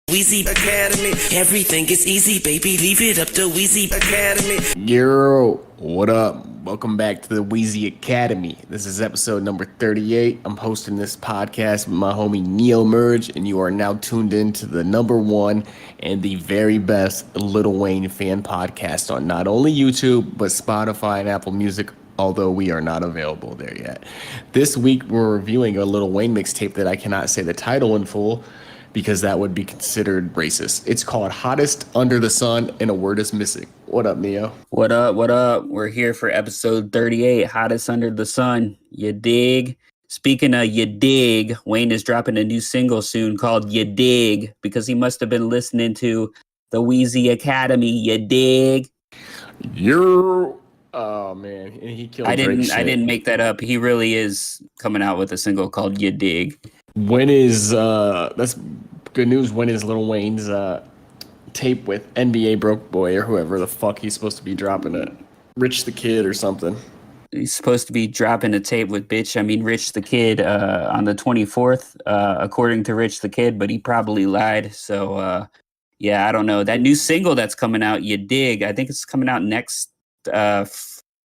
Weezy Academy, everything is easy, baby. Leave it up to Weezy Academy. Yo, what up? Welcome back to the Weezy Academy. This is episode number 38. I'm hosting this podcast with my homie Neo Merge, and you are now tuned in to the number one and the very best Lil Wayne fan podcast on not only YouTube, but Spotify and Apple Music, although we are not available there yet. This week, we're reviewing a Lil Wayne mixtape that I cannot say the title in full, because that would be considered racist. It's called Hottest Under the Sun, and a word is missing. What up, Neo? What up? What up? We're here for episode 38, Hottest Under the Sun. You dig? Speaking of you dig, Wayne is dropping a new single soon called You Dig, because he must have been listening to the Weezy Academy. You dig? You're... Oh, man. And he killed Drake shit. I didn't make that up. He really is coming out with a single called You Dig. When is... That's good news. When is Lil Wayne's tape with NBA Broke Boy or whoever the fuck he's supposed to be dropping it? Rich the Kid or something. He's supposed to be dropping a tape with Rich the Kid on the 24th, according to Rich the Kid, but he probably lied. So, yeah, I don't know. That new single that's coming out, You Dig, I think it's coming out next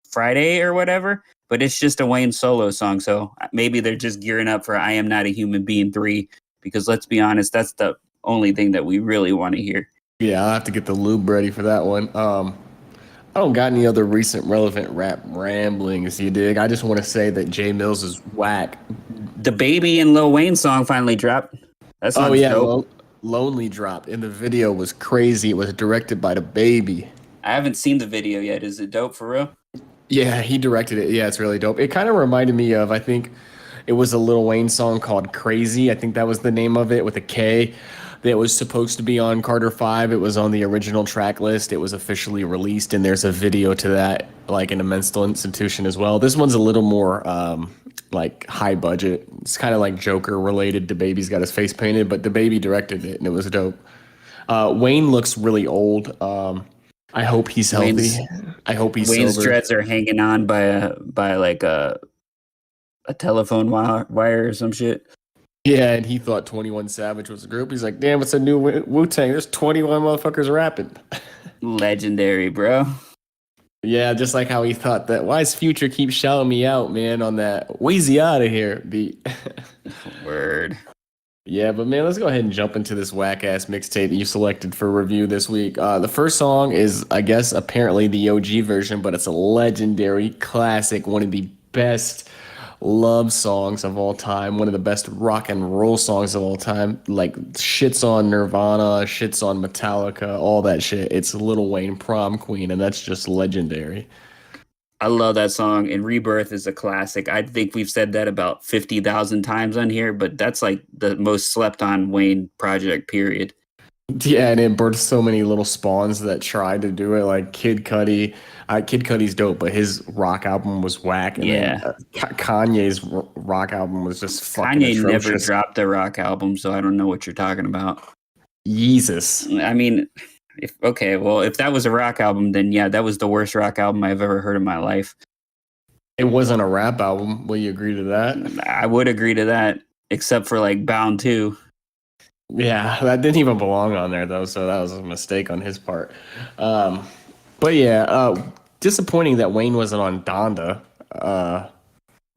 Friday or whatever, but it's just a Wayne solo song. So maybe they're just gearing up for I Am Not a Human Being 3, because let's be honest, that's the only thing that we really want to hear. Yeah, I'll have to get the lube ready for that one. I don't got any other recent relevant rap ramblings, you dig? I just want to say that Jay Mills is whack. The Baby and Lil Wayne song finally dropped. That song's dope. Lonely dropped, and the video was crazy. It was directed by the Baby. I haven't seen the video yet. Is it dope for real? Yeah, he directed it. Yeah, it's really dope. It kind of reminded me of, I think it was a Lil Wayne song called Crazy. I think that was the name of it, with a K. That was supposed to be on Carter 5. It was on the original track list. It was officially released, and there's a video to that, like in a mental institution as well. This one's a little more like high budget. It's kind of like Joker related. The Baby's got his face painted, but the Baby directed it, and it was dope. Wayne looks really old. I hope he's healthy. I hope he's Wayne's sober. dreads are hanging on by like a telephone wire or some shit. Yeah, and he thought 21 Savage was a group. He's like, damn, it's a new Wu-Tang. There's 21 motherfuckers rapping. Legendary, bro. Yeah, just like how he thought that, why is Future keep shouting me out, man, on that Weezy out of here beat. Word. Yeah, but man, let's go ahead and jump into this whack-ass mixtape that you selected for review this week. The first song is, I guess, apparently the OG version, but it's a legendary classic, one of the best love songs of all time, one of the best rock and roll songs of all time. Like, shits on Nirvana, shits on Metallica, all that shit. It's Lil Wayne, Prom Queen, and that's just legendary. I love that song, and Rebirth is a classic. I think we've said that about 50,000 times on here, but that's like the most slept on Wayne project, period. Yeah, and it birthed so many little spawns that tried to do it, like Kid Cudi. Kid Cudi's dope, but his rock album was whack. And yeah. Then, Kanye's rock album was just fucking Kanye atrocious. never dropped a rock album, so I don't know what you're talking about. Jesus. I mean, if that was a rock album, then yeah, that was the worst rock album I've ever heard in my life. It wasn't a rap album. Will you agree to that? I would agree to that, except for like Bound 2. Yeah, that didn't even belong on there, though, so that was a mistake on his part. But yeah, disappointing that Wayne wasn't on Donda.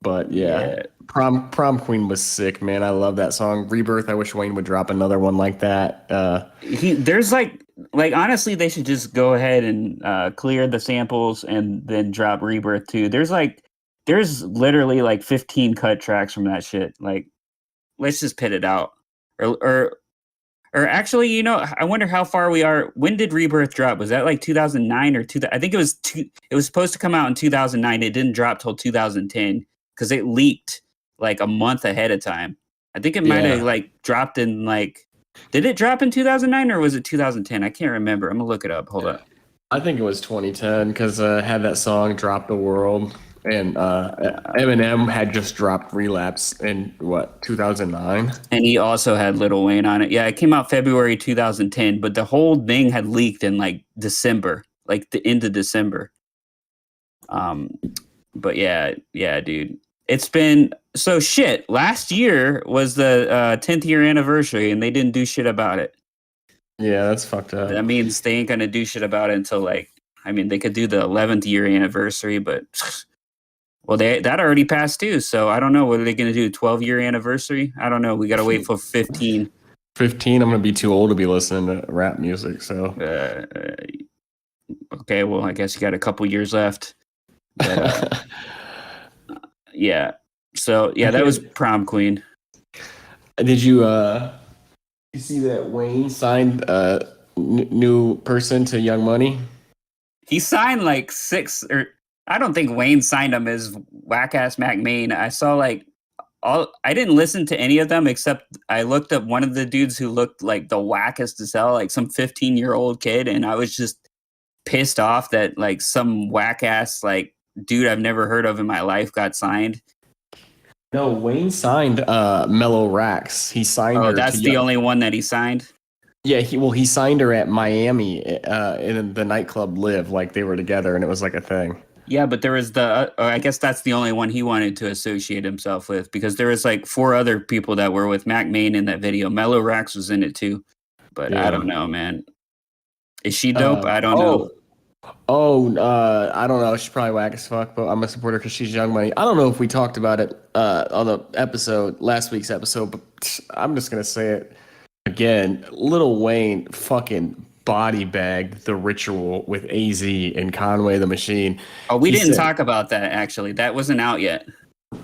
But yeah. Prom Queen was sick, man. I love that song. Rebirth, I wish Wayne would drop another one like that. There's like honestly, they should just go ahead and clear the samples and then drop Rebirth too. There's literally like 15 cut tracks from that shit. Like, let's just pit it out. Or actually, you know, I wonder how far we are. When did Rebirth drop? Was that like 2009 or I think it was it was supposed to come out in 2009. It didn't drop till 2010 because it leaked like a month ahead of time. I think it might have like dropped in like, did it drop in 2009 or was it 2010? I can't remember. I'm gonna look it up. Hold up. I think it was 2010 because had that song Drop the World. And Eminem had just dropped Relapse in, 2009? And he also had Lil Wayne on it. Yeah, it came out February 2010, but the whole thing had leaked in, like, December. Like, the end of December. But yeah, dude. It's been... So, shit, last year was the 10th year anniversary, and they didn't do shit about it. Yeah, that's fucked That up. means they ain't gonna do shit about it until like, I mean, they could do the 11th year anniversary, but well, that already passed too. So I don't know. What are they gonna do? 12-year anniversary? I don't know. We gotta wait for 15. 15, I'm gonna be too old to be listening to rap music. So, Uh, okay, well, I guess you got a couple years left, but yeah. So yeah, that was prom queen. did you see that Wayne signed new person to Young Money? He signed like six, or I don't think Wayne signed him as whack ass Mac Main. I saw like all. I didn't listen to any of them except I looked up one of the dudes who looked like the wackest as hell, like some 15-year-old kid, and I was just pissed off that like some whack ass like dude I've never heard of in my life got signed. No, Wayne signed Mellow Rax. He signed Oh, her to that's the Young. only one that he signed. Yeah, he signed her at Miami in the nightclub Live, like they were together, and it was like a thing. Yeah, but there was the. I guess that's the only one he wanted to associate himself with because there was like four other people that were with Mac Main in that video. Mellow Rax was in it too, but I Yeah. don't know, man. Is she dope? I don't know. Oh, I don't know. She's probably whack as fuck, but I'm a supporter because she's Young Money. I don't know if we talked about it on the episode, last week's episode, but I'm just gonna say it again. Lil Wayne fucking body bagged the ritual with AZ and Conway the Machine. Oh, we He didn't said, talk about that actually. That wasn't out yet.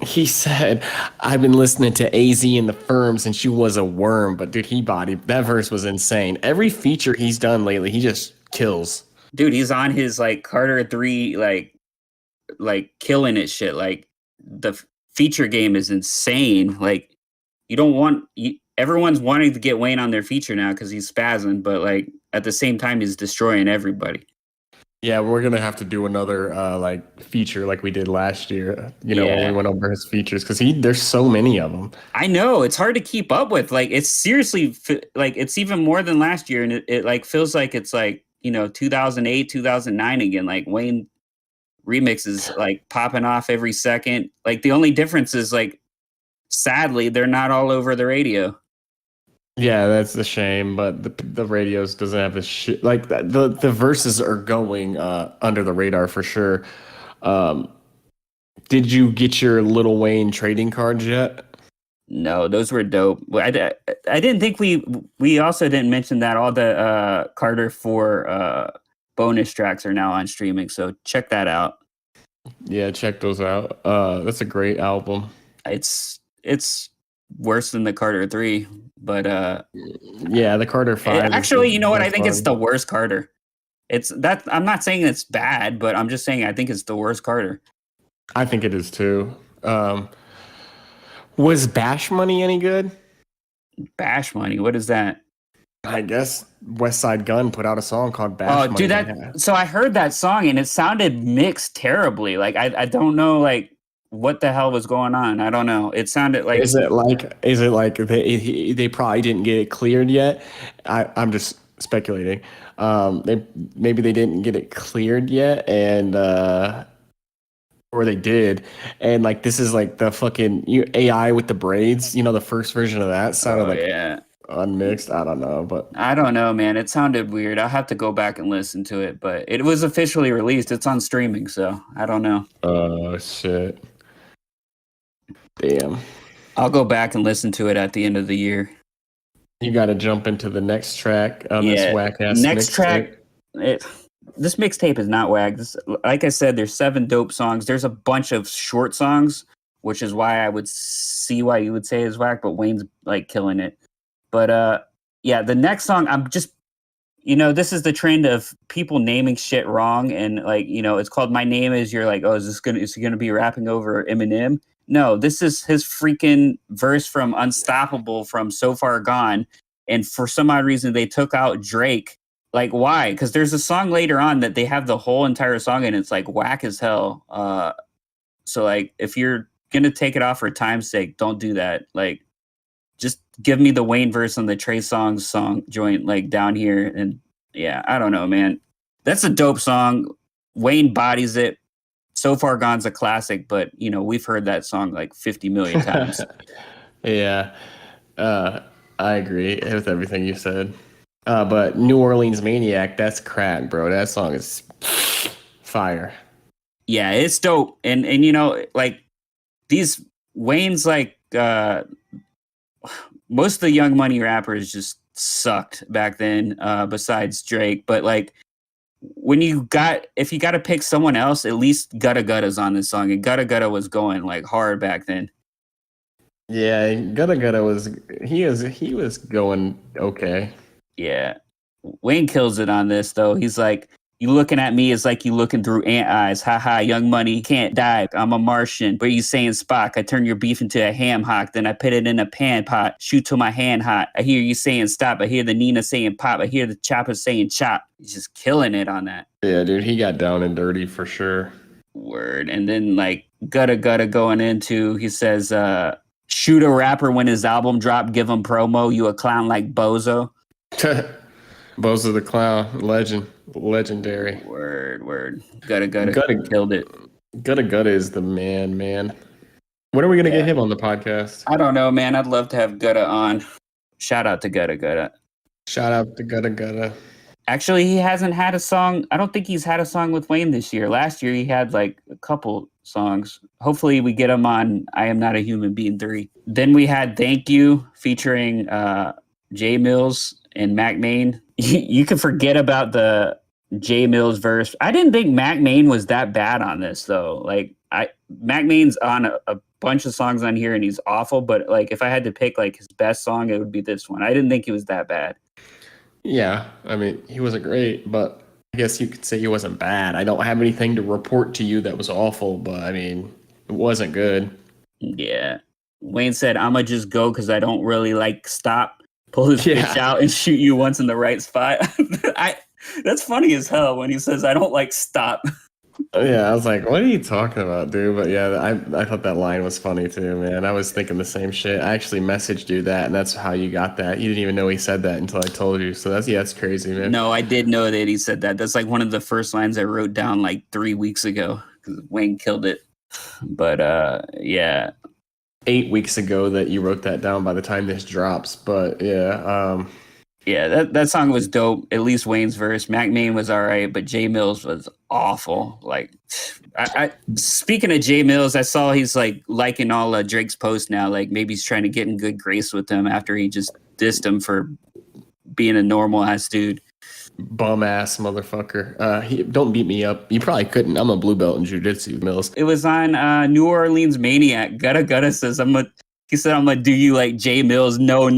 he said, I've been listening to AZ and the Firms and she was a worm, but dude, he body that verse was insane. Every feature he's done lately, he just kills. Dude, he's on his like Carter 3 like killing it shit. Like the feature game is insane. Like you don't want everyone's wanting to get Wayne on their feature now because he's spazzing, but like at the same time he's destroying everybody. Yeah, we're gonna have to do another like feature like we did last year. When we Yeah. went over his features because there's so many of them. I know it's hard to keep up with. Like it's seriously like it's even more than last year, and it like feels like it's like 2008, 2009 again. Like Wayne remixes like popping off every second. Like the only difference is like sadly they're not all over the radio. Yeah, that's the shame, but the radios doesn't have the shit like that. The verses are going under the radar for sure. Um, did you get your Little Wayne trading cards yet? No, those were dope. I didn't think we also didn't mention that all the Carter 4 bonus tracks are now on streaming, so check that out. Yeah, check those out. That's a great album. It's worse than the Carter 3, but Yeah, the Carter Five actually, you know what? I that's think it's fun. the worst Carter. It's that I'm not saying it's bad, but I'm just saying I think it's the worst Carter. I think it is too. Was Bash Money any good? Bash Money, what is that? I guess West Side Gun put out a song called Oh, Bash Money. dude, so I heard that song and it sounded mixed terribly. Like I don't know like what the hell was going on. I don't know. It sounded like Is it like they probably didn't get it cleared yet? I'm just speculating. Maybe they didn't get it cleared yet, and or they did, and like this is like the fucking AI with the braids. The first version of that sounded oh like yeah. unmixed. I don't know, but I don't know, man. It sounded weird. I'll have to go back and listen to it, but it was officially released. It's on streaming, so I don't know. oh shit, damn. I'll go back and listen to it at the end of the year. You got to jump into the next track on this whack ass Next track. This mixtape is not whack. Like I said, there's 7 dope songs. There's a bunch of short songs, which is why I would see why you would say is whack. But Wayne's like killing it. But yeah, the next song, I'm just, this is the trend of people naming shit wrong, and like, it's called "My Name Is." You're like, oh, is he gonna be rapping over Eminem? No, this is his freaking verse from "Unstoppable" from "So Far Gone," and for some odd reason they took out Drake. Like, why? Because there's a song later on that they have the whole entire song, and it's like whack as hell. So like, if you're gonna take it off for time's sake, don't do that. Like, just give me the Wayne verse on the Trey Songz song joint, like down here. And yeah, I don't know, man. That's a dope song. Wayne bodies it. So Far Gone's a classic, but we've heard that song like 50 million times. Yeah, I agree with everything you said. But New Orleans Maniac, that's crack, bro. That song is fire. Yeah, it's dope. And you know, like these Wayne's like most of the Young Money rappers just sucked back then, besides Drake. But like if you got to pick someone else, at least Gutta Gutta's on this song, and Gutta Gutta was going like hard back then. Yeah, Gutta Gutta was going okay. Yeah, Wayne kills it on this though. He's like, "You looking at me is like you looking through ant eyes. Ha ha, Young Money can't die. I'm a Martian. But you saying Spock? I turn your beef into a ham hock, then I put it in a pan pot. Shoot till my hand hot. I hear you saying stop. I hear the Nina saying pop. I hear the chopper saying chop. He's just killing it on that. Yeah, dude, he got down and dirty for sure. Word. And then like Gutta Gutta going into, he says, shoot a rapper when his album dropped, give him promo. You a clown like Bozo. Bozo the Clown, legendary. Word. Gutta killed it. Gutta Gutta is the man. When are we gonna get him on the podcast? I don't know, man. I'd love to have Gutta on. Shout out to Gutta Gutta. Shout out to Gutta Gutta. Actually, he hasn't had a song. I don't think he's had a song with Wayne this year. Last year, he had like a couple songs. Hopefully, we get him on I Am Not a Human Being 3. Then we had Thank You featuring Jay Mills and Mac Main. You can forget about the Jay Mills verse. I didn't think Mac Main was that bad on this, though. Like, Mac Main's on a bunch of songs on here, and he's awful. But like, if I had to pick like his best song, it would be this one. I didn't think he was that bad. Yeah, I mean, he wasn't great, but I guess you could say he wasn't bad. I don't have anything to report to you that was awful, but I mean, it wasn't good. Yeah. Wayne said, I'ma just go because I don't really like stop. Pull his bitch out and shoot you once in the right spot. That's funny as hell when he says, I don't like stop. Yeah, I was like, what are you talking about, dude? But yeah, I thought that line was funny too, man. I was thinking the same shit. I actually messaged you that, and that's how you got that. You didn't even know he said that until I told you. So that's crazy, man. No, I did know that he said that. That's like one of the first lines I wrote down like 3 weeks ago because Wayne killed it. But yeah. 8 weeks ago that you wrote that down by the time this drops. But yeah, yeah, that song was dope. At least Wayne's verse. Mac Main was all right, but Jay Mills was awful. Like, I speaking of Jay Mills, I saw he's like liking all Drake's posts now. Like maybe he's trying to get in good grace with him after he just dissed him for being a normal ass dude. Bum ass motherfucker. Don't beat me up. You probably couldn't. I'm a blue belt in jiu-jitsu, Mills. It was on New Orleans Maniac. Gutta Gutta says he said I'm gonna do you like Jay Mills. No.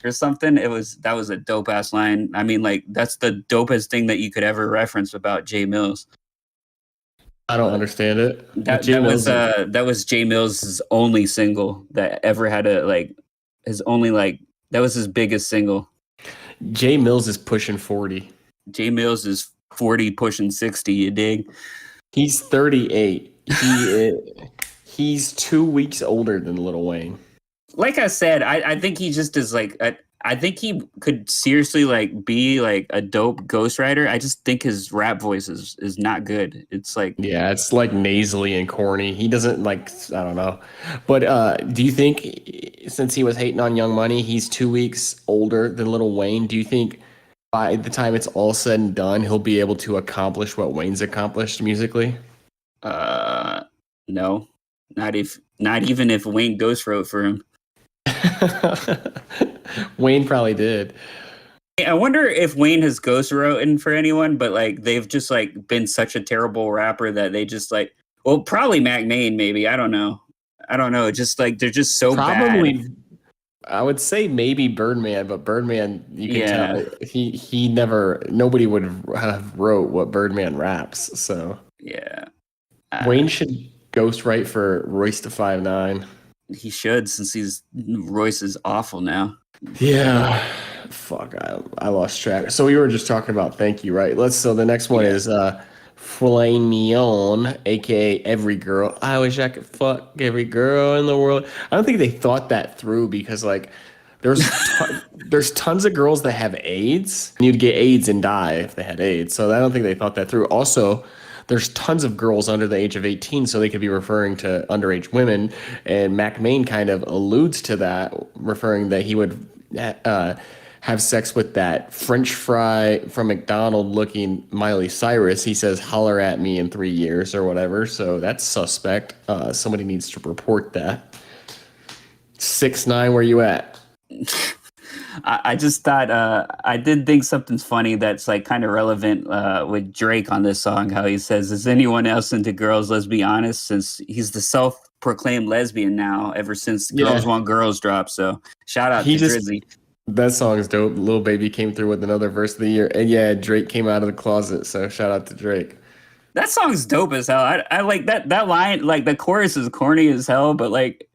Or something. That was a dope ass line. I mean, like that's the dopest thing that you could ever reference about Jay Mills. I don't understand it. That was Jay Mills' only single that ever had that was his biggest single. Jay Mills is pushing 40. Jay Mills is 40 pushing 60, you dig? He's 38. He's 2 weeks older than Lil Wayne. Like I said, I think he just is like I think he could seriously like be like a dope ghostwriter. I just think his rap voice is not good. It's like it's like nasally and corny. He doesn't like I don't know. But do you think since he was hating on Young Money, he's 2 weeks older than Lil Wayne? Do you think by the time it's all said and done, he'll be able to accomplish what Wayne's accomplished musically? No. Not even if Wayne ghost wrote for him. Wayne probably did. I wonder if Wayne has ghost written for anyone, but like they've just like been such a terrible rapper that they just like, well, probably Mac Main, maybe. I don't know. Just like they're just so bad. I would say maybe Birdman, but Birdman, you can tell nobody would have wrote what Birdman raps. So yeah, Wayne should ghostwrite for Royce da 5'9". He should, since Royce is awful now. Yeah, fuck, I lost track. So we were just talking about Thank You, right? So the next one is Flame Me On, aka Every Girl. I wish I could fuck every girl in the world. I don't think they thought that through because like there's tons of girls that have AIDS. And you'd get AIDS and die if they had AIDS. So I don't think they thought that through. Also, there's tons of girls under the age of 18, so they could be referring to underage women. And Mac Main kind of alludes to that, referring that he would have sex with that French fry from McDonald looking Miley Cyrus. He says, holler at me in 3 years or whatever. So that's suspect. Somebody needs to report that. 6ix9ine, where you at? I just thought I did think something's funny that's like kind of relevant with Drake on this song. How he says, "Is anyone else into girls? Let's be honest." Since he's the self-proclaimed lesbian now, ever since "Girls Yeah, Want Girls" dropped. So shout out he to just Drizzy. that song is dope. Lil Baby came through with another verse of the year, and yeah, Drake came out of the closet. So shout out to Drake. That song's dope as hell. I like that line. Like the chorus is corny as hell, but like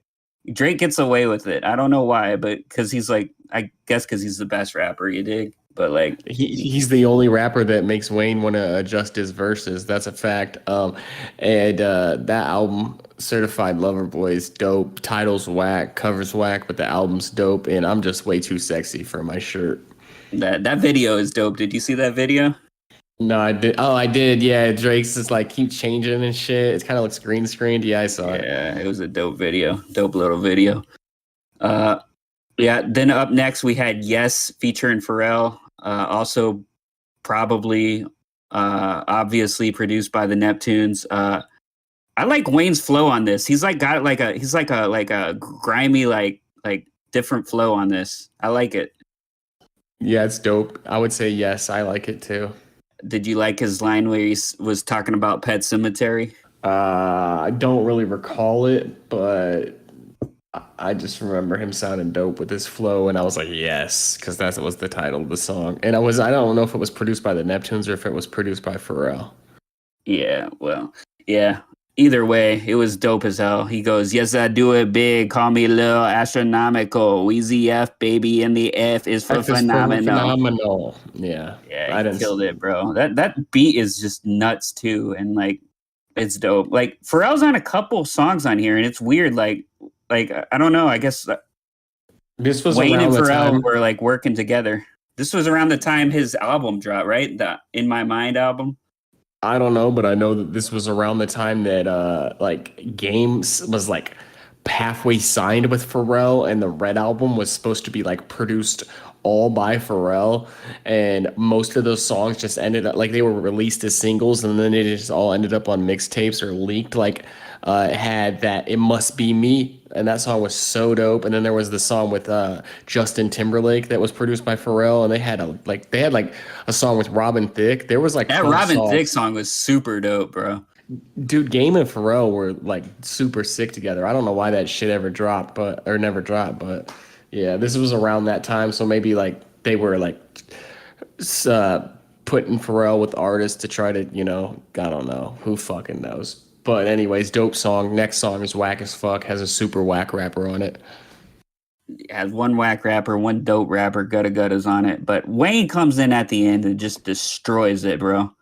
Drake gets away with it. I don't know why, but because he's like, I guess because he's the best rapper, you dig? But like, He's the only rapper that makes Wayne want to adjust his verses. That's a fact. And that album, Certified Lover Boy, is dope. Title's whack, covers whack, but the album's dope. And I'm just way too sexy for my shirt. that video is dope. Did you see that video? No, I did. Oh, I did. Yeah, Drake's just like keep changing and shit. It kind of looks green screened. Yeah, I saw it. Yeah, it was a dope video. Dope little video. Uh, yeah. Then up next we had Yes featuring Pharrell. Also probably, obviously produced by the Neptunes. I like Wayne's flow on this. He's like got like a grimy like different flow on this. I like it. Yeah, it's dope. I would say yes. I like it too. Did you like his line where he was talking about Pet Cemetery? I don't really recall it, but I just remember him sounding dope with his flow, and I was like, yes, because that was the title of the song. And I don't know if it was produced by the Neptunes or if it was produced by Pharrell. Yeah, well, yeah. Either way, it was dope as hell. He goes, "Yes, I do it big. Call me Lil Astronomical. Weezy F, baby, and the F is for F is for phenomenal." phenomenal. Yeah, Yeah, I he didn't. killed it, bro. That beat is just nuts too, and like it's dope. Like Pharrell's on a couple songs on here, and it's weird. Like I don't know. I guess This was Wayne around and the Pharrell time. were like working together. This was around the time his album dropped, right? The In My Mind album. I don't know, but I know that this was around the time that like Games was like halfway signed with Pharrell, and the Red album was supposed to be like produced all by Pharrell, and most of those songs just ended up like they were released as singles, and then it just all ended up on mixtapes or leaked. Like it had that "It Must Be Me," and that song was so dope. And then there was the song with Justin Timberlake that was produced by Pharrell, and they had like a song with Robin Thicke. There was like That 12 Robin songs. Thicke song was super dope, bro. Dude, Game and Pharrell were like super sick together. I don't know why that shit ever dropped, but or never dropped, but yeah, this was around that time, so maybe like they were like putting Pharrell with artists to try to, I don't know, who fucking knows. But anyways, dope song. Next song is whack as fuck. Has a super whack rapper on it. Has one whack rapper, one dope rapper, Gutta Gutta's on it. But Wayne comes in at the end and just destroys it, bro.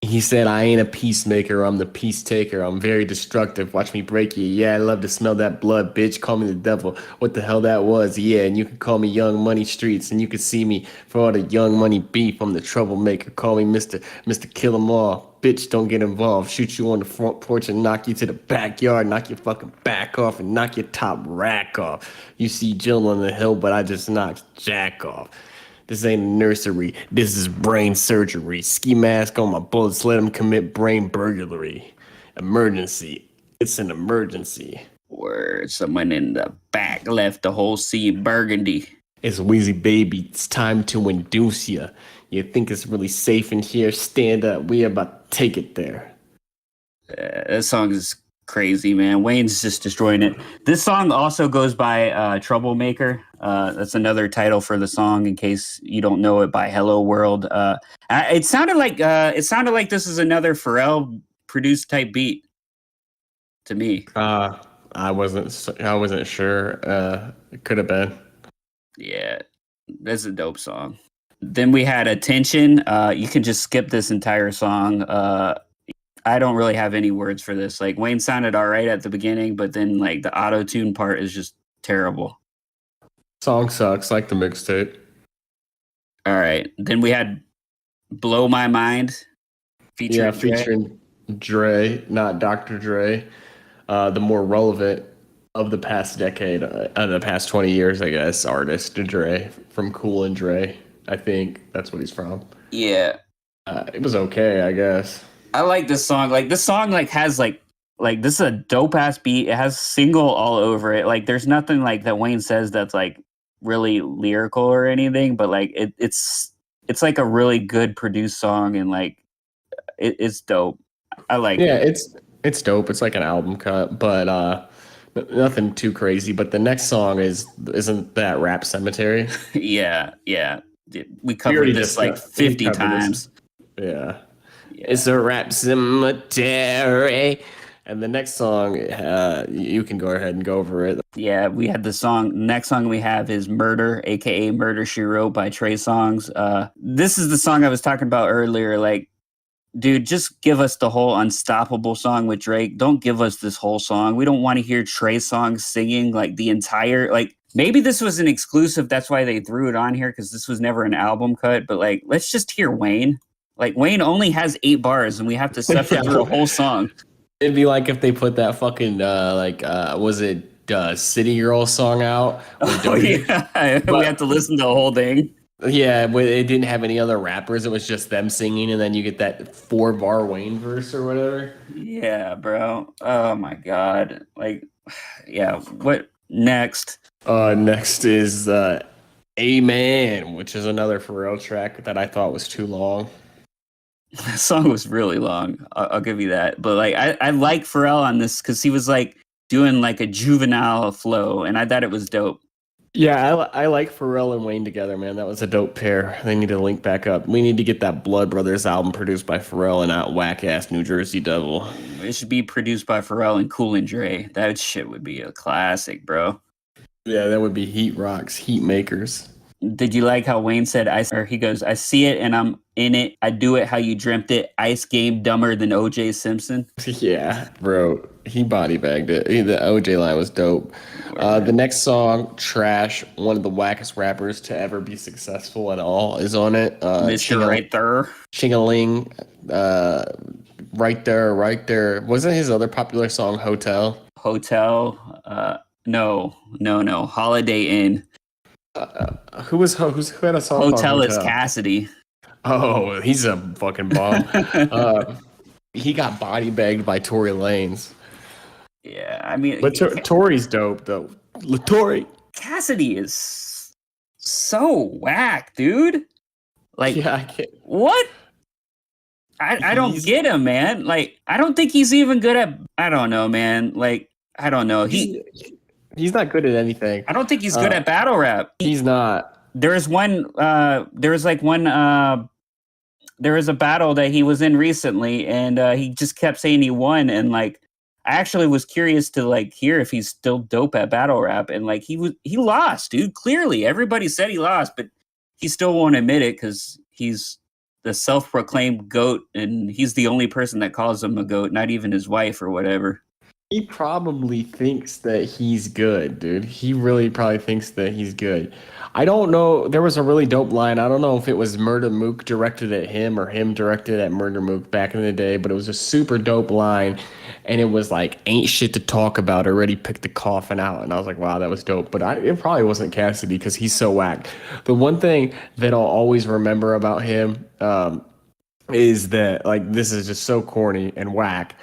He said, I ain't a peacemaker, I'm the peace taker. I'm very destructive. Watch me break you. Yeah, I love to smell that blood, bitch. Call me the devil. What the hell that was? Yeah, and you can call me Young Money Streets, and you can see me for all the Young Money beef. I'm the troublemaker. Call me Mr. Kill 'em all. Bitch, don't get involved. Shoot you on the front porch and knock you to the backyard, knock your fucking back off, and knock your top rack off. You see Jill on the hill, but I just knocked Jack off. This ain't a nursery. This is brain surgery. Ski mask on my bullets. Let him commit brain burglary. Emergency. It's an emergency. Where someone in the back left the whole sea burgundy. It's Weezy baby. It's time to induce ya. You think it's really safe in here? Stand up. We about to take it there. That song is crazy, man. Wayne's just destroying it. This song also goes by Troublemaker. That's another title for the song, in case you don't know it, by Hello World. It sounded like this is another Pharrell produced type beat to me. I wasn't sure. It could have been. Yeah, that's a dope song. Then we had Attention. You can just skip this entire song. I don't really have any words for this. Like Wayne sounded all right at the beginning, but then like the auto tune part is just terrible. Song sucks, like the mixtape. All right. Then we had Blow My Mind featuring Dre. Featuring Dre, not Dr. Dre. The more relevant of the past decade, the past 20 years, I guess, artist Dre from Cool and Dre. I think that's what he's from. Yeah, It was okay, I guess. I like this song. Like this song, like has like this is a dope ass beat. It has single all over it. Like there's nothing like that Wayne says that's like really lyrical or anything, but like it's like a really good produced song and like it's dope. I like Yeah, it. it's dope. It's like an album cut, but nothing too crazy. But the next song isn't that Rap Cemetery? Yeah, yeah. We We covered already this like discussed. We 50 covered this. times. Yeah. It's Yeah. a rap cemetery. And the next song, you can go ahead and go over it. Yeah, we had the song. Next song we have is Murder, aka Murder She Wrote by Trey Songz. This is the song I was talking about earlier. Like, dude, just give us the whole Unstoppable song with Drake. Don't give us this whole song. We don't want to hear Trey Songz singing like the entire like maybe this was an exclusive, that's why they threw it on here because this was never an album cut, but like let's just hear Wayne. Like Wayne only has 8 bars and we have to suffer Yeah, through a whole song. it'd be like if they put that fucking was it City Girl song out with Oh Doja? yeah. We have But to listen to the whole thing. yeah, but it didn't have any other rappers. It was just them singing, and then you get that 4 bar Wayne verse or whatever. Yeah, bro. Oh my god. Like yeah, what next? Next is Amen, which is another Pharrell track that I thought was too long. The song was really long. I'll give you that. But like I like Pharrell on this because he was like doing like a juvenile flow and I thought it was dope. Yeah, I like Pharrell and Wayne together, man. That was a dope pair. They need to link back up. We need to get that Blood Brothers album produced by Pharrell and not whack ass New Jersey Devil. It should be produced by Pharrell and Cool and Dre. That shit would be a classic, bro. Yeah, that would be Heat Rocks, Heat Makers. Did you like how Wayne said or he goes, I see it and I'm in it. I do it how you dreamt it. Ice game dumber than OJ Simpson. Yeah, bro, he body bagged it. The OJ line was dope. The next song, Trash, one of the wackest rappers to ever be successful at all, is on it. Mr. Right there. Chingaling, right there, right there. Wasn't his other popular song Hotel? Hotel. No. Holiday Inn. Who had a song called Hotel is Hotel? Cassidy. Oh, he's a fucking bomb. He got body bagged by Tory Lanez. Yeah, I mean, But Tory's dope though. Tory. Cassidy is so whack, dude. Like, Yeah, I can't. what? I don't get him, man. Like, I don't think he's even good at. I don't know, man. Like, I don't know. He's not good at anything. I don't think he's good at battle rap. He's not. There is one. There was like one. There was a battle that he was in recently, and he just kept saying he won. And like, I actually was curious to like hear if he's still dope at battle rap. And like, he lost, dude. Clearly, everybody said he lost, but he still won't admit it because he's the self-proclaimed goat, and he's the only person that calls him a goat, not even his wife or whatever. He probably thinks that he's good, dude. He really probably thinks that he's good. I don't know. There was a really dope line. I don't know if it was Murder Mook directed at him or him directed at Murder Mook back in the day, but it was a super dope line. And it was like, ain't shit to talk about. Already picked the coffin out. And I was like, wow, that was dope. But it probably wasn't Cassidy because he's so whack. The one thing that I'll always remember about him is that, like, this is just so corny and whack.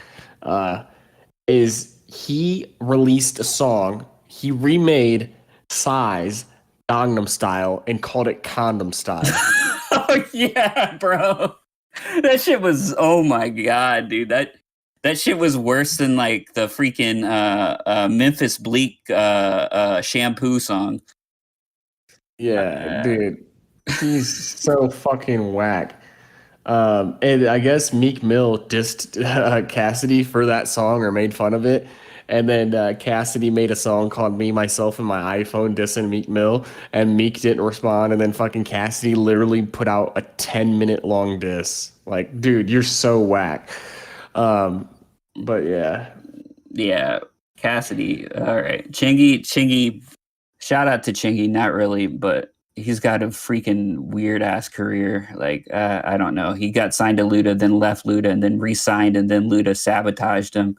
Is he released a song, he remade Size Gangnam Style and called it Condom Style. Oh yeah, bro. That shit was, oh my god, dude. That shit was worse than like the freaking Memphis Bleak shampoo song. Yeah, dude. He's so fucking whack. And I guess Meek Mill dissed Cassidy for that song or made fun of it. And then Cassidy made a song called Me, Myself, and My iPhone dissing Meek Mill. And Meek didn't respond. And then fucking Cassidy literally put out a 10-minute long diss. Like, dude, you're so whack. But yeah. Yeah, Cassidy. All right. Chingy. Shout out to Chingy. Not really, but he's got a freaking weird ass career. Like, I don't know. He got signed to Luda, then left Luda, and then re-signed, and then Luda sabotaged him.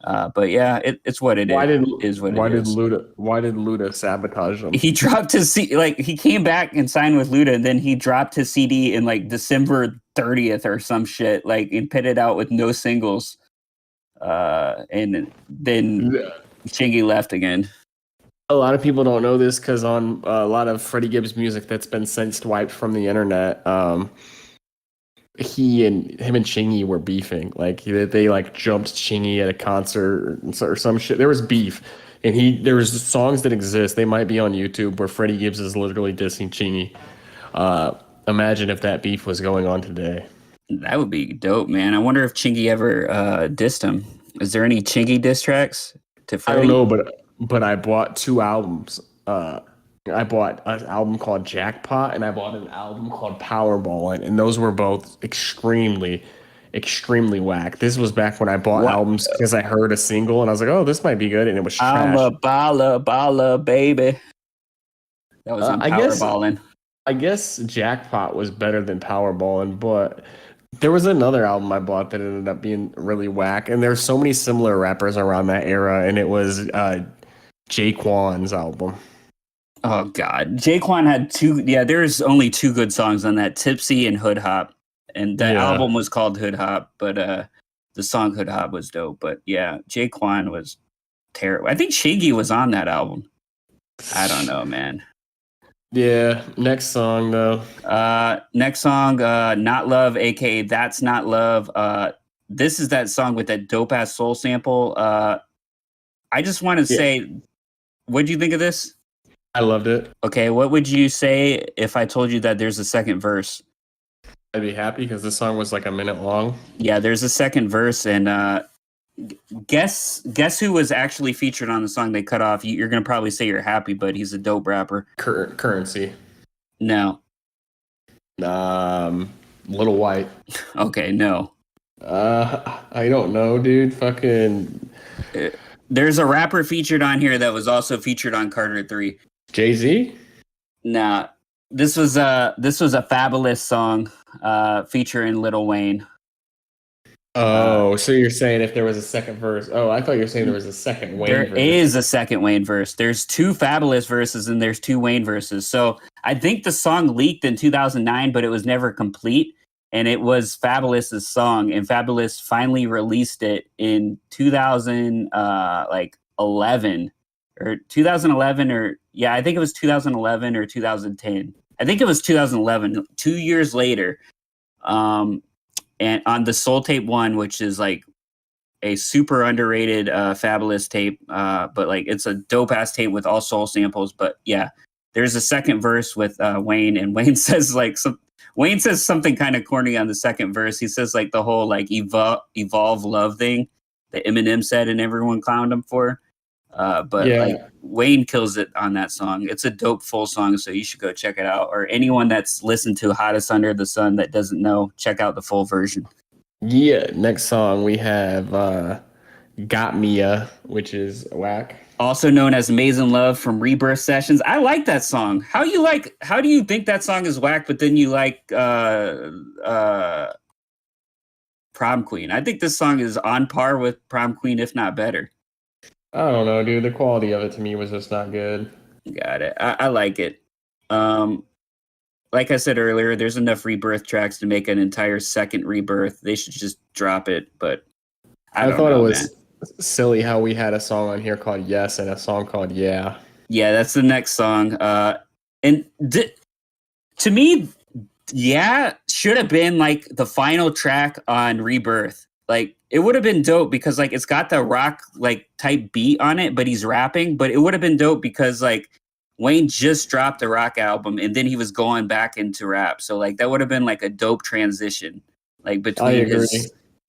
But yeah, it's what it Why did is. What why it did is. Luda sabotage him? He dropped his he came back and signed with Luda, and then he dropped his CD in like December 30th or some shit, like, and put it out with no singles. And then Chingy left again. A lot of people don't know this because on a lot of Freddie Gibbs music that's been since wiped from the internet, him and Chingy were beefing. Like they like jumped Chingy at a concert or some shit. There was beef, and there was songs that exist. They might be on YouTube where Freddie Gibbs is literally dissing Chingy. Imagine if that beef was going on today. That would be dope, man. I wonder if Chingy ever dissed him. Is there any Chingy diss tracks to I Freddie? don't know, but I bought two albums. I bought an album called Jackpot, and I bought an album called Powerball, and those were both extremely, extremely whack. This was back when I bought What? albums because I heard a single, and I was like, "Oh, this might be good," and it was I'm trash. a baller, baby. That was on Powerballin'. I guess Jackpot was better than Powerballin', but there was another album I bought that ended up being really whack, and there's so many similar rappers around that era, and it was Jaquan's album. Oh God, Jaquan had two. Yeah, there's only two good songs on that: "Tipsy" and "Hood Hop." And the album was called "Hood Hop," but the song "Hood Hop" was dope. But yeah, Jaquan was terrible. I think Chingy was on that album. I don't know, man. Yeah. Next song though. Next song, "Not Love," aka "That's Not Love." This is that song with that dope ass soul sample. I just want to say, what do you think of this? I loved it. Okay, what would you say if I told you that there's a second verse? I'd be happy because this song was like a minute long. Yeah, there's a second verse, and guess who was actually featured on the song they cut off? You're gonna probably say you're happy, but he's a dope rapper. Currency. No. Little White. Okay, no. I don't know, dude. Fucking. There's a rapper featured on here that was also featured on Carter 3. Jay-Z? Nah, this was a Fabulous song featuring Lil Wayne. Oh, so you're saying if there was a second verse? Oh, I thought you were saying there was a second Wayne verse. There is a second Wayne verse. There's two Fabulous verses and there's two Wayne verses. So I think the song leaked in 2009, but it was never complete. And it was Fabulous's song, and Fabulous finally released it in 2011 or 2011 or I think it was 2011 or 2010. I think it was 2011. 2 years later, and on the Soul Tape 1, which is like a super underrated Fabulous tape, but like it's a dope ass tape with all soul samples. But yeah, there's a second verse with Wayne, and Wayne says Wayne says something kind of corny on the second verse. He says like the whole like evolve love thing that Eminem said and everyone clowned him for. But like Wayne kills it on that song. It's a dope full song, so you should go check it out. Or anyone that's listened to Hottest Under the Sun that doesn't know, check out the full version. Yeah. Next song we have Got Mia, which is whack. Also known as Amazing Love from Rebirth Sessions. I like that song. How do you think that song is whack, but then you like Prom Queen? I think this song is on par with Prom Queen, if not better. I don't know, dude. The quality of it to me was just not good. Got it. I like it. Like I said earlier, there's enough Rebirth tracks to make an entire second Rebirth. They should just drop it, but I thought it was silly how we had a song on here called Yes and a song called Yeah. Yeah, that's the next song. And to me, Yeah should have been like the final track on Rebirth. Like it would have been dope because like it's got the rock like type beat on it, but he's rapping. But it would have been dope because like Wayne just dropped a rock album and then he was going back into rap. So like that would have been like a dope transition like between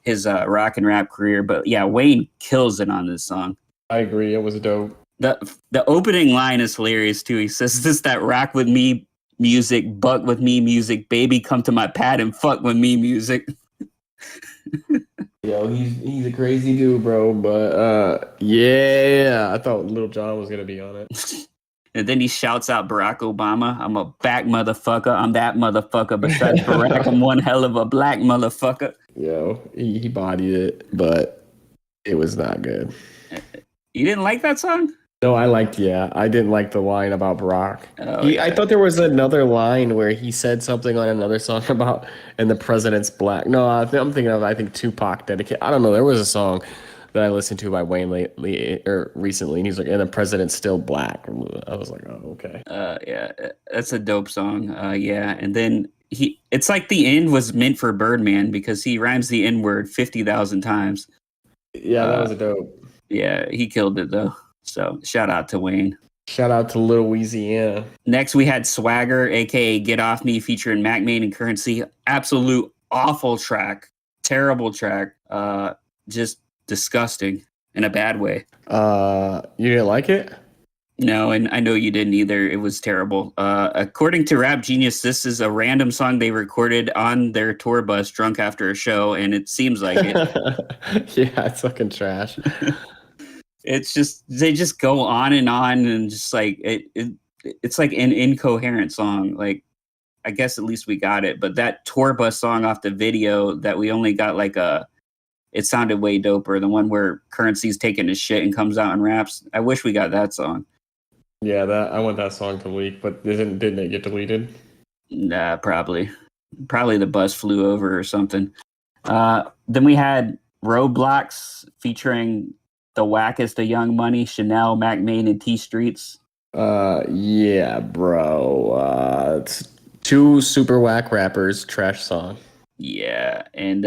his rock and rap career. But yeah, Wayne kills it on this song. I agree. It was dope. The opening line is hilarious too. He says, "This that rock with me music, buck with me music, baby come to my pad and fuck with me music." Yo, he's a crazy dude, bro. But yeah, I thought Lil Jon was gonna be on it. And then he shouts out Barack Obama. "I'm a back motherfucker. I'm that motherfucker. Besides Barack, I'm one hell of a black motherfucker." Yo, he bodied it, but It was not good. You didn't like that song? No, I didn't like the line about Barack. Oh I yeah. thought there was another line where he said something on another song about, and the president's black. No, I'm thinking of, I think Tupac dedicated. I don't know. There was a song that I listened to by Wayne lately or recently, and he's like, and the president's still black. I was like, oh, okay. Yeah, that's a dope song. Yeah, and then it's like the end was meant for Birdman because he rhymes the N word 50,000 times. Yeah, that Uh, was a dope. yeah, he killed it though. So shout out to Wayne. Shout out to Little Weezy. Next, we had Swagger, aka Get Off Me, featuring Mac Main and Currency. Absolute awful track, terrible track. Just disgusting in a bad way. You didn't like it? No, and I know you didn't either. It was terrible. According to Rap Genius, this is a random song they recorded on their tour bus drunk after a show, and it seems like it. Yeah, it's fucking trash. It's just they just go on and just like it's like an incoherent song. Like I guess at least we got it, but that tour bus song off the video that we only got like it sounded way doper. The one where Currency's taking his shit and comes out and raps. I wish we got that song. Yeah, that I want that song to leak, but didn't it get deleted? Nah, probably the bus flew over or something. Then we had Roadblocks featuring the wackest of Young Money, Chanel, Mac Main, and T Streets. Yeah, bro. It's two super whack rappers, trash song. Yeah, and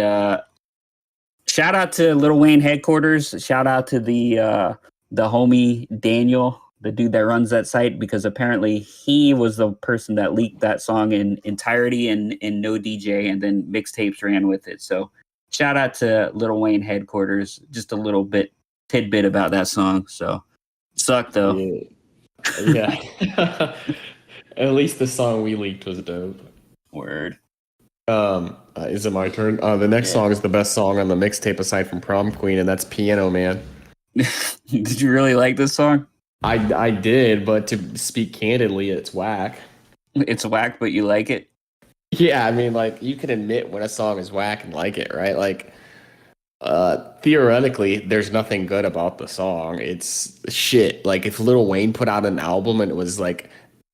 shout out to Lil Wayne headquarters. Shout out to the homie Daniel, the dude that runs that site, because apparently he was the person that leaked that song in entirety and no DJ, and then mixtapes ran with it. So shout out to Lil Wayne headquarters. Just a little bit tidbit about that song. So sucked though. Yeah. At least the song we leaked was dope. Word. Is it my turn? The next song is the best song on the mixtape aside from Prom Queen, and that's Piano Man. Did you really like this song? I did, but to speak candidly, it's whack. It's whack, but you like it? Yeah, I mean, like, you can admit when a song is whack and like it, right? Like, theoretically, there's nothing good about the song. It's shit. Like, if Lil Wayne put out an album and it was like,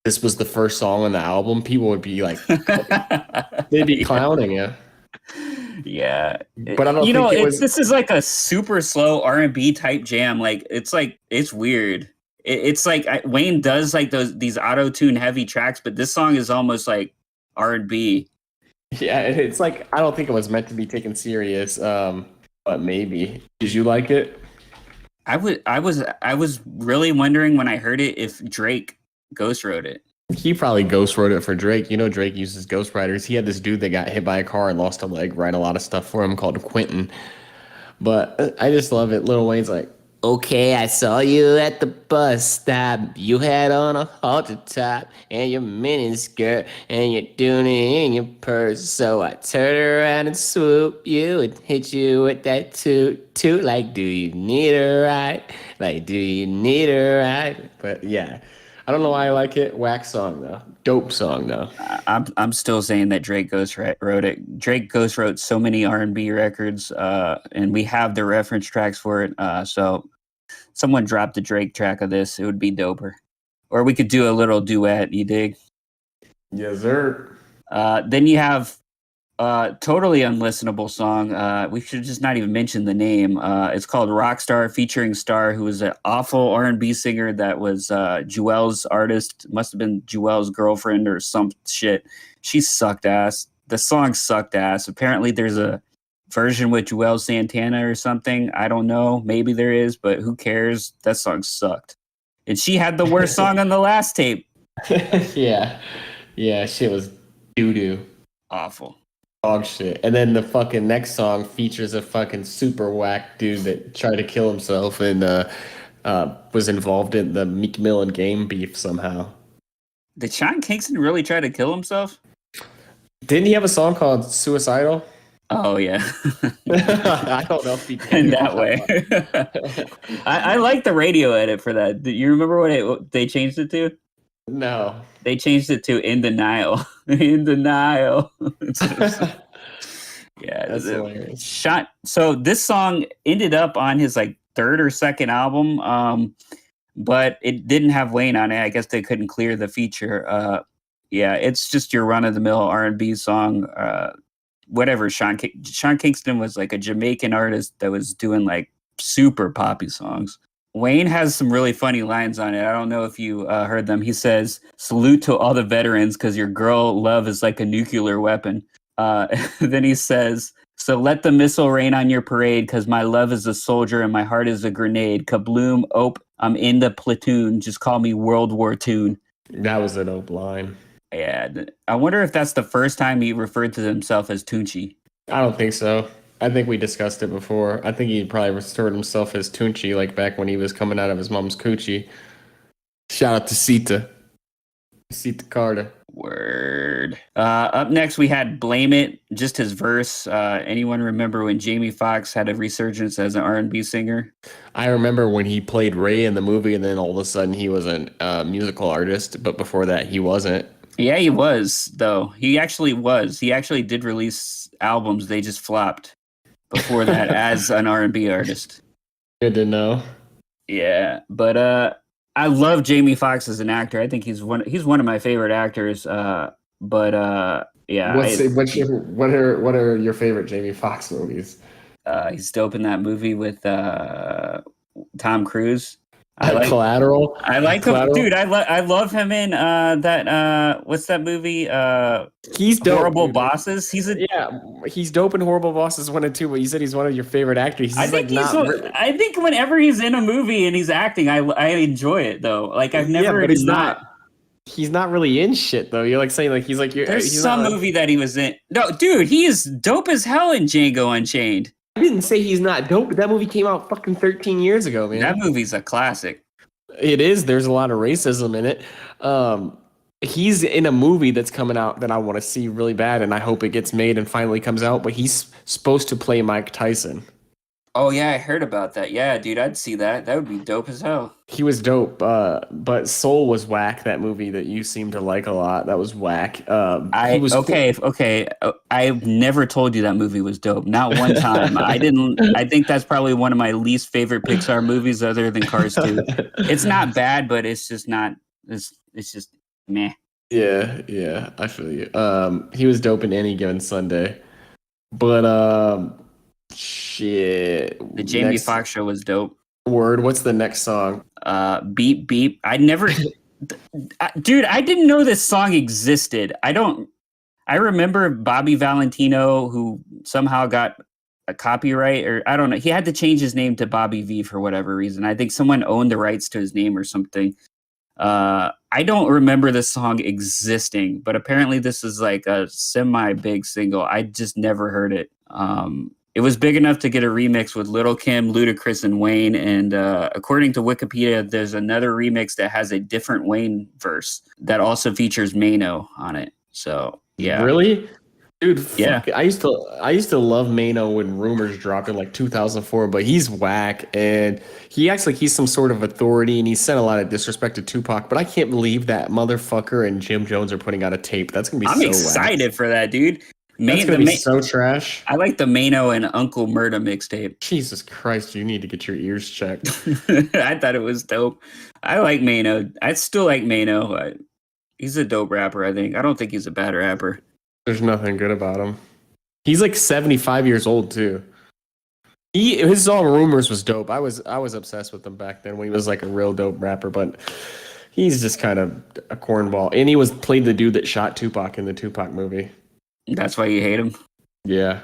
this was the first song on the album, people would be like, they'd be clowning you. Yeah, But I don't think it was. This is like a super slow R&B type jam. Like it's weird. It's like Wayne does like these auto tune heavy tracks, but this song is almost like R&B. Yeah, it's like I don't think it was meant to be taken serious. But maybe. Did you like it? I was really wondering when I heard it if Drake ghost wrote it. He probably ghost wrote it for Drake. You know, Drake uses ghostwriters. He had this dude that got hit by a car and lost a leg, write a lot of stuff for him called Quentin. But I just love it. Lil Wayne's like, okay, I saw you at the bus stop. You had on a halter top and your mini skirt and your dooney in your purse. So I turned around and swooped you and hit you with that toot. Like, do you need a ride? Like, do you need a ride? But yeah, I don't know why I like it. Whack song though. Dope song though. I'm still saying that Drake wrote it. Drake ghost wrote so many R&B records, and we have the reference tracks for it. So someone dropped the Drake track of this, it would be doper. Or we could do a little duet, you dig? Yes, sir. Then you have totally unlistenable song. We should just not even mention the name. It's called Rockstar featuring Star, who was an awful R&B singer that was Jewel's artist. Must have been Jewel's girlfriend or some shit. She sucked ass. The song sucked ass. Apparently there's a version with Joel Santana or something. I don't know. Maybe there is, but who cares? That song sucked. And she had the worst song on the last tape. Yeah. Yeah, shit was doo-doo. Awful. Dog shit. And then the fucking next song features a fucking super whack dude that tried to kill himself and was involved in the Meek Mill and Game beef somehow. Did Sean Kingston really try to kill himself? Didn't he have a song called Suicidal? Oh, yeah. I don't know if he did. In that way. I like the radio edit for that. Do you remember what they changed it to? No. They changed it to In Denial. In Denial. Yeah, That's hilarious. So this song ended up on his like third or second album, but it didn't have Wayne on it. I guess they couldn't clear the feature. Yeah, it's just your run of the mill R&B song. Whatever. Sean Kingston was like a Jamaican artist that was doing like super poppy songs. Wayne has some really funny lines on it. I don't know if you heard them. He says, "Salute to all the veterans, because your girl love is like a nuclear weapon." Then he says, "So let the missile rain on your parade, because my love is a soldier and my heart is a grenade. Kabloom, ope, I'm in the platoon. Just call me World War Tune." That was a dope line. Yeah, I wonder if that's the first time he referred to himself as Tunchi. I don't think so. I think we discussed it before. I think he probably restored himself as Tunchi, like back when he was coming out of his mom's coochie. Shout out to Sita Carter. Word. Up next, we had "Blame It," just his verse. Anyone remember when Jamie Foxx had a resurgence as an R&B singer? I remember when he played Ray in the movie, and then all of a sudden he was a musical artist, but before that he wasn't. Yeah, he was, though. He actually was. He actually did release albums. They just flopped before that as an R&B artist. Good to know. Yeah, but I love Jamie Foxx as an actor. I think he's one of my favorite actors. Yeah. What are your favorite Jamie Foxx movies? He's dope in that movie with Tom Cruise. I like Collateral. I like him, Collateral? dude. I love him in that what's that movie? He's dope. Horrible Dude. Bosses. He's dope in Horrible Bosses 1 and 2. But you said he's one of your favorite actors. I think whenever he's in a movie and he's acting, I enjoy it though. Like I've never. Yeah, but he's not really in shit though. You're like saying like he's like There's he's some not, movie that he was in. No, dude, he is dope as hell in Django Unchained. I didn't say he's not dope, but that movie came out fucking 13 years ago, man. That movie's a classic. It is. There's a lot of racism in it. He's in a movie that's coming out that I want to see really bad, and I hope it gets made and finally comes out. But he's supposed to play Mike Tyson. Oh yeah, I heard about that. Yeah, dude, I'd see that. That would be dope as hell. He was dope, but Soul was whack. That movie that you seem to like a lot. That was whack. Okay. I've never told you that movie was dope. Not one time. I didn't. I think that's probably one of my least favorite Pixar movies, other than Cars 2. It's not bad, but it's just not. It's just meh. Yeah, I feel you. He was dope in Any Given Sunday, but shit. The Jamie Foxx show was dope. Word. What's the next song? Beep Beep. I never, dude. I didn't know this song existed. I remember Bobby Valentino, who somehow got a copyright, or I don't know. He had to change his name to Bobby V for whatever reason. I think someone owned the rights to his name or something. I don't remember this song existing, but apparently this is like a semi-big single. I just never heard it. It was big enough to get a remix with Lil' Kim, Ludacris, and Wayne. And according to Wikipedia, there's another remix that has a different Wayne verse that also features Mano on it. So yeah, really, dude. Yeah, I used to love Mano when Rumors dropped in like 2004, but he's whack, and he acts like he's some sort of authority, and he sent a lot of disrespect to Tupac. But I can't believe that motherfucker and Jim Jones are putting out a tape. That's gonna be. I'm excited for that, dude. That's gonna be so trash. I like the Mano and Uncle Murda mixtape. Jesus Christ, you need to get your ears checked. I thought it was dope. I like Mano. I still like Mano. He's a dope rapper, I think. I don't think he's a bad rapper. There's nothing good about him. He's like 75 years old too. His song Rumors was dope. I was obsessed with him back then when he was like a real dope rapper, but he's just kind of a cornball. And he played the dude that shot Tupac in the Tupac movie. That's why you hate him? Yeah.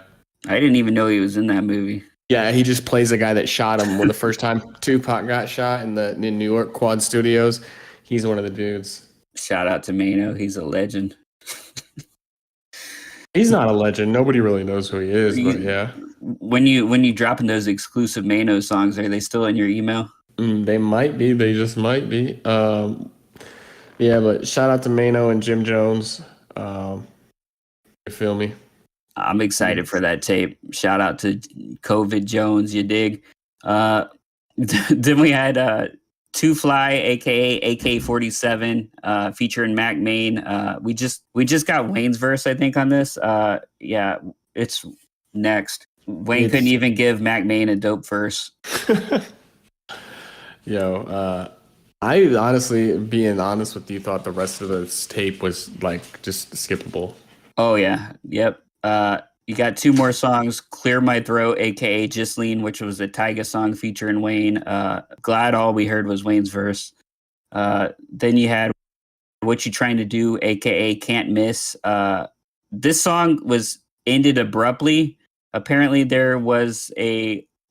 I didn't even know he was in that movie. Yeah, he just plays the guy that shot him when the first time Tupac got shot in New York Quad Studios. He's one of the dudes. Shout out to Mano. He's a legend. He's not a legend. Nobody really knows who he is, but yeah. When you dropping those exclusive Mano songs, are they still in your email? They might be. They just might be. Yeah, but shout out to Mano and Jim Jones. You feel me? I'm excited for that tape. Shout out to COVID Jones, you dig? Then we had Two Fly, aka AK-47, featuring Mac Main. We just got Wayne's verse, I think, on this. Yeah, it's next. Wayne couldn't even give Mac Main a dope verse. Yo, I honestly, being honest with you, thought the rest of this tape was like just skippable. Oh yeah, yep. You got two more songs: "Clear My Throat," aka "Ghislaine," which was a Tyga song featuring Wayne. Glad all we heard was Wayne's verse. Then you had "What You Trying to Do," aka "Can't Miss." This song was ended abruptly. Apparently,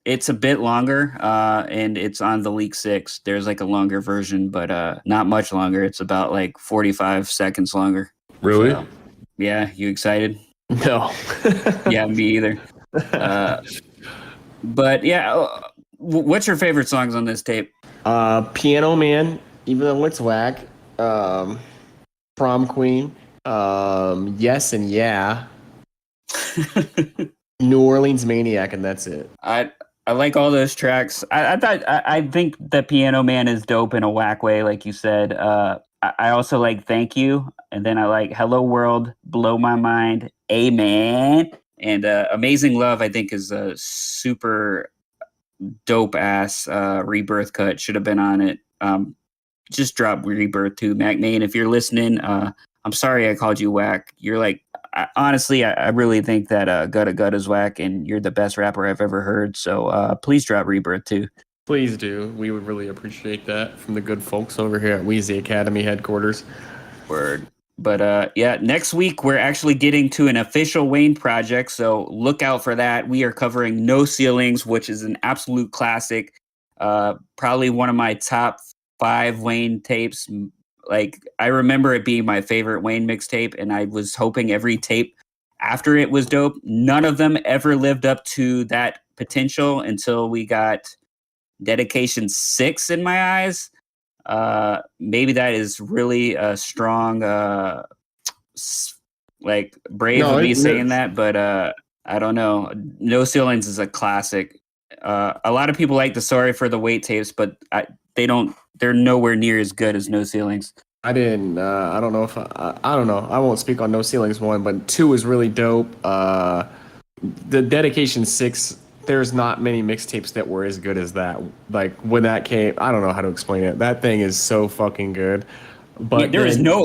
it's a bit longer, and it's on the Leak 6. There's like a longer version, but not much longer. It's about like 45 seconds longer. Really? So, yeah, you excited? No. Yeah, me either. But yeah, what's your favorite songs on this tape? Piano Man, even though it's whack. Prom Queen. Yes and Yeah. New Orleans Maniac, and that's it. I like all those tracks. I think the Piano Man is dope in a whack way, like you said. I also like Thank You, and then I like Hello World, Blow My Mind, Amen, and Amazing Love. I think is a super dope ass Rebirth cut. Should have been on it. Just drop Rebirth too, Mac Main. If you're listening, I'm sorry I called you whack. You're like, honestly, I really think that Gutta Gutta is whack, and you're the best rapper I've ever heard. So please drop Rebirth too. Please do. We would really appreciate that from the good folks over here at Weezy Academy headquarters. Word. But yeah, next week we're actually getting to an official Wayne project, so look out for that. We are covering No Ceilings, which is an absolute classic. Probably one of my top 5 Wayne tapes. Like, I remember it being my favorite Wayne mixtape, and I was hoping every tape after it was dope. None of them ever lived up to that potential until we got Dedication 6 in my eyes. Maybe that is really a strong, like, brave of me saying that, but I don't know. No Ceilings is a classic. A lot of people like the Sorry for the Wait tapes, but they're nowhere near as good as No Ceilings. I didn't. I don't know if I don't know. I won't speak on No Ceilings 1, but 2 is really dope. The Dedication 6. There's not many mixtapes that were as good as that. Like when that came, I don't know how to explain it. That thing is so fucking good. But Yeah,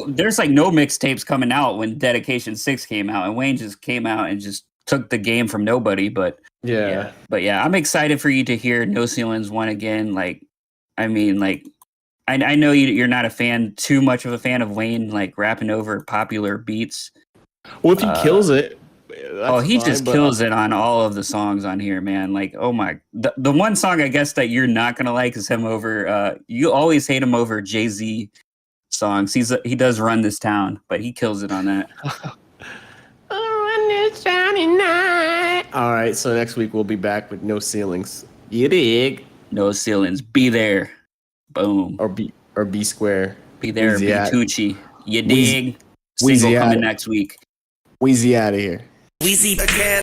there's like no mixtapes coming out when Dedication 6 came out, and Wayne just came out and just took the game from nobody. But yeah. I'm excited for you to hear No Ceilings 1 again. Like, I mean, like, I know you're not too much of a fan of Wayne like rapping over popular beats. Well, if he kills it, he just kills it on all of the songs on here, man. Like, oh my, the one song I guess that you're not gonna like is him over. You always hate him over Jay-Z songs. He does Run This Town, but he kills it on that. Run this town tonight. All right, so next week we'll be back with No Ceilings. You dig? No Ceilings. Be there. Boom. Or B square. Be there. Weezy be out. Tucci. You dig? Weezy Single coming out. next week. Weezy out of here. Weezy again.